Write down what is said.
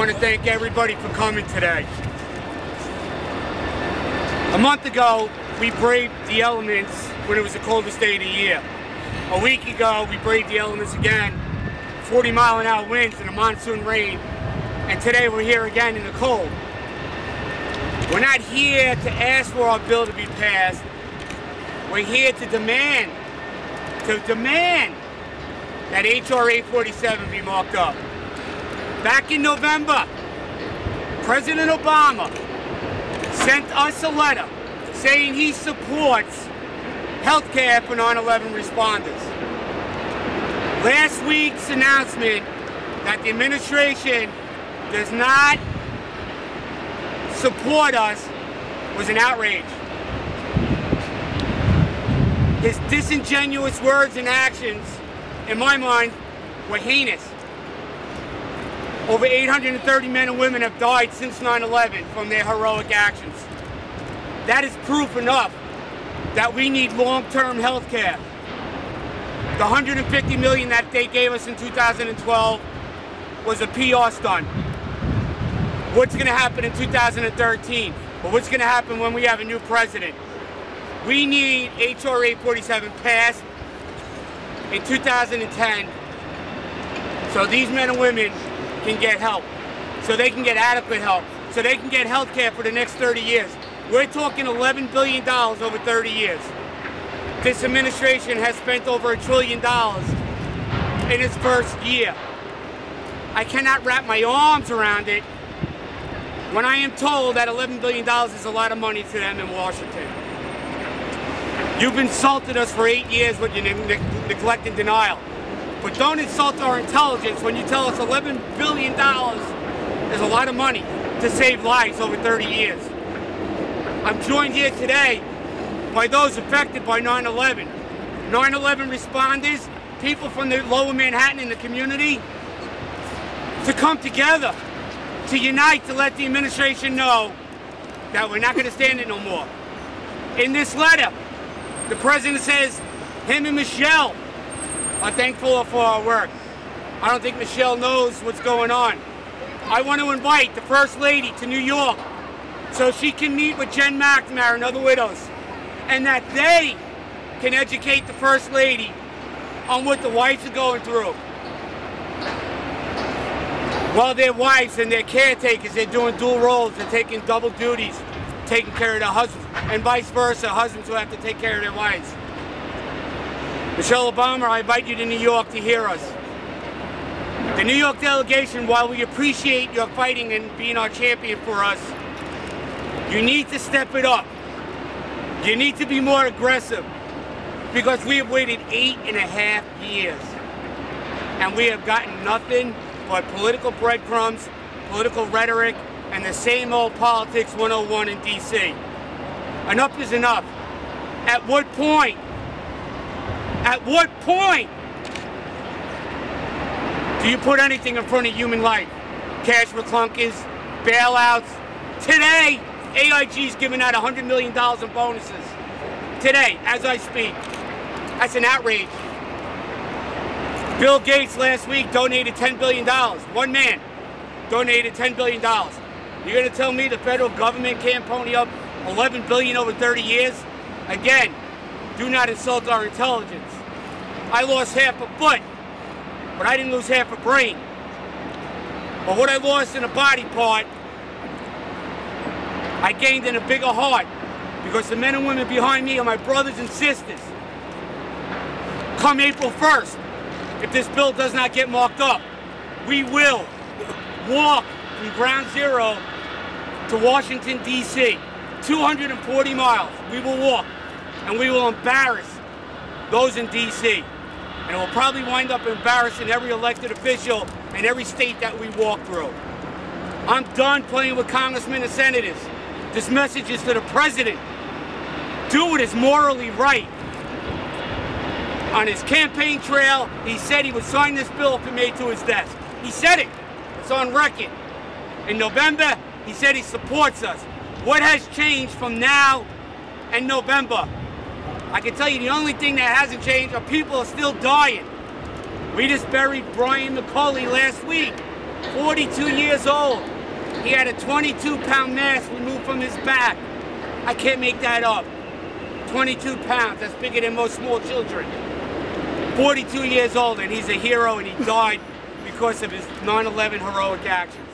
want to thank everybody for coming today. A month ago, we braved the elements when it was the coldest day of the year. A week ago, we braved the elements again, 40-mile-an-hour winds and a monsoon rain, and today we're here again in the cold. We're not here to ask for our bill to be passed. We're here to demand that H.R. 847 be marked up. Back in November, President Obama sent us a letter saying he supports health care for 9/11 responders. Last week's announcement that the administration does not support us was an outrage. His disingenuous words and actions, in my mind, were heinous. Over 830 men and women have died since 9/11 from their heroic actions. That is proof enough that we need long-term health care. The $150 million that they gave us in 2012 was a PR stunt. What's going to happen in 2013? But what's going to happen when we have a new president? We need H.R. 847 passed in 2010 so these men and women can get help, so they can get adequate help, so they can get health care for the next 30 years. We're talking $11 billion over 30 years. This administration has spent over $1 trillion in its first year. I cannot wrap my arms around it when I am told that $11 billion is a lot of money to them in Washington. You've insulted us for 8 years with your neglect and denial. But don't insult our intelligence when you tell us $11 billion is a lot of money to save lives over 30 years. I'm joined here today by those affected by 9/11. 9/11 responders, people from the lower Manhattan in the community, to come together, to unite, to let the administration know that we're not going to stand it no more. In this letter, the president says him and Michelle are thankful for our work. I don't think Michelle knows what's going on. I want to invite the First Lady to New York so she can meet with Jen McNamara and other widows, and that they can educate the First Lady on what the wives are going through. While their wives and their caretakers, they're doing dual roles, they're taking double duties, taking care of their husbands, and vice versa, husbands who have to take care of their wives. Michelle Obama, I invite you to New York to hear us. The New York delegation, while we appreciate your fighting and being our champion for us, you need to step it up. You need to be more aggressive, because we have waited 8.5 years and we have gotten nothing but political breadcrumbs, political rhetoric, and the same old politics 101 in D.C. Enough is enough. At what point do you put anything in front of human life? Cash for clunkers, bailouts. Today, AIG's giving out $100 million in bonuses. Today, as I speak. That's an outrage. Bill Gates last week donated $10 billion. One man donated $10 billion. You're going to tell me the federal government can't pony up $11 billion over 30 years? Again, do not insult our intelligence. I lost half a foot, but I didn't lose half a brain. But what I lost in a body part, I gained in a bigger heart, because the men and women behind me are my brothers and sisters. Come April 1st, if this bill does not get marked up, we will walk from ground zero to Washington, D.C. 240 miles. We will walk, and we will embarrass those in D.C. And it will probably wind up embarrassing every elected official in every state that we walk through. I'm done playing with congressmen and senators. This message is to the president. Do what is morally right. On his campaign trail, he said he would sign this bill if it made to his desk. He said it. It's on record. In November, he said he supports us. What has changed from now and November? I can tell you the only thing that hasn't changed are people are still dying. We just buried Brian McCulley last week. 42 years old. He had a 22-pound mass removed from his back. I can't make that up. 22 pounds, that's bigger than most small children. 42 years old, and he's a hero, and he died because of his 9/11 heroic actions.